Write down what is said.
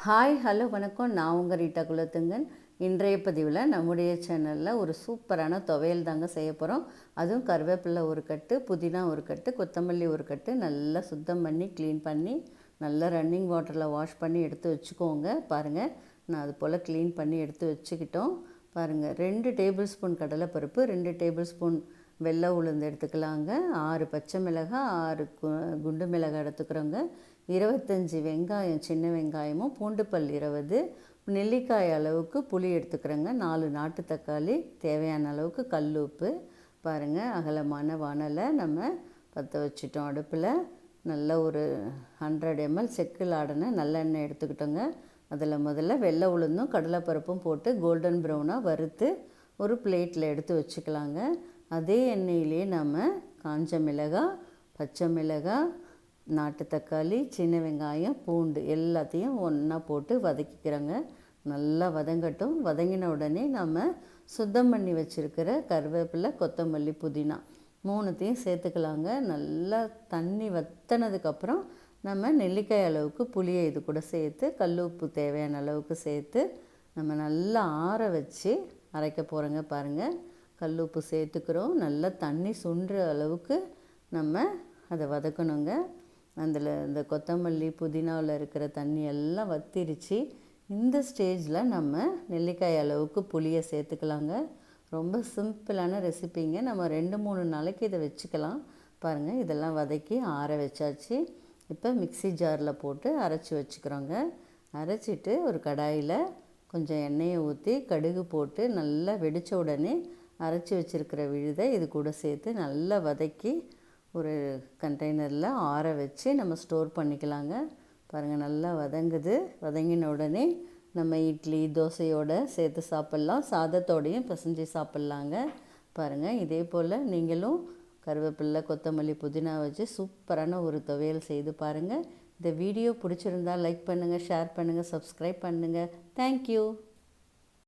Hi hello வணக்கம். நான் உங்கள் ரீட்டா குலத்துங்கன். இன்றைய பதிவில் நம்முடைய சேனலில் ஒரு சூப்பரான துவையல் தாங்க செய்ய போகிறோம். அதுவும் கருவேப்பிலை ஒரு கட்டு, புதினா ஒரு கட்டு, கொத்தமல்லி ஒரு கட்டு நல்லா சுத்தம் பண்ணி க்ளீன் பண்ணி நல்லா ரன்னிங் வாட்டரில் வாஷ் பண்ணி எடுத்து வச்சுக்கோங்க. பாருங்கள், நான் அது போல் க்ளீன் பண்ணி எடுத்து வச்சுக்கிட்டோம். பாருங்கள், 2 டேபிள் ஸ்பூன் கடலைப்பருப்பு, 2 டேபிள் ஸ்பூன் வெள்ளை உளுந்து எடுத்துக்கலாங்க. 6 பச்சை மிளகாய், 6 குண்டு மிளகாய் எடுத்துக்கிறோங்க. 25 வெங்காயம், சின்ன வெங்காயமும், பூண்டு பல் 20, நெல்லிக்காய் அளவுக்கு புளி எடுத்துக்கிறோங்க. 4 நாட்டு தக்காளி, தேவையான அளவுக்கு கல் உப்பு. பாருங்கள், அகலமான வானலை நம்ம பற்ற வச்சுட்டோம். அடுப்பில் நல்ல ஒரு 100 ml செக்கில் ஆடின நல்லெண்ணெய் எடுத்துக்கிட்டோங்க. அதில் முதல்ல வெள்ளை உளுந்தும் கடலைப்பருப்பும் போட்டு கோல்டன் ப்ரௌனாக வறுத்து ஒரு பிளேட்டில் எடுத்து வச்சுக்கலாங்க. அதே எண்ணெயிலே நம்ம காஞ்ச மிளகாய், பச்சை மிளகாய், நாட்டு தக்காளி, சின்ன வெங்காயம், பூண்டு எல்லாத்தையும் ஒன்றா போட்டு வதக்கிக்கிறோங்க. நல்லா வதங்கட்டும். வதங்கின உடனே நம்ம சுத்தம் பண்ணி வச்சுருக்கிற கருவேப்பிலை, கொத்தமல்லி, புதினா 3த்தையும் சேர்த்துக்கலாங்க. நல்லா தண்ணி வற்றினதுக்கப்புறம் நம்ம நெல்லிக்காய் அளவுக்கு புளியை இது கூட சேர்த்து, கல் உப்பு தேவையான அளவுக்கு சேர்த்து நம்ம நல்லா ஆற வச்சு அரைக்க போகிறோங்க. பாருங்கள், கல் உப்பு சேர்த்துக்கிறோம். நல்லா தண்ணி சுண்டுற அளவுக்கு நம்ம அதை வதக்கணுங்க. அதில் இந்த கொத்தமல்லி, புதினாவில் இருக்கிற தண்ணி எல்லாம் வற்றிருச்சு. இந்த ஸ்டேஜில் நம்ம நெல்லிக்காய் அளவுக்கு புளியை சேர்த்துக்கலாங்க. ரொம்ப சிம்பிளான ரெசிபிங்க. நம்ம 2-3 நாளைக்கு இதை வச்சுக்கலாம். பாருங்கள், இதெல்லாம் வதக்கி ஆற வச்சாச்சு. இப்போ மிக்ஸி ஜாரில் போட்டு அரைச்சி வச்சுக்கிறோங்க. அரைச்சிட்டு ஒரு கடாயில் கொஞ்சம் எண்ணெயை ஊற்றி கடுகு போட்டு நல்லா வெடித்த உடனே அரைச்சி வச்சுருக்கிற விழுதை இது கூட சேர்த்து நல்லா வதக்கி ஒரு கண்டெய்னரில் ஆற வச்சு நம்ம ஸ்டோர் பண்ணிக்கலாங்க. பாருங்கள், நல்லா வதங்குது. வதங்கின உடனே நம்ம இட்லி, தோசையோடு சேர்த்து சாப்பிட்லாம், சாதத்தோடையும் பிசைஞ்சு சாப்பிட்லாங்க. பாருங்கள், இதே போல் நீங்களும் கருவேப்பிலை, கொத்தமல்லி, புதினா வச்சு சூப்பரான ஒரு துவையல் செய்து பாருங்கள். இந்த வீடியோ பிடிச்சிருந்தால் லைக் பண்ணுங்கள், ஷேர் பண்ணுங்கள், சப்ஸ்கிரைப் பண்ணுங்கள். தேங்க்யூ.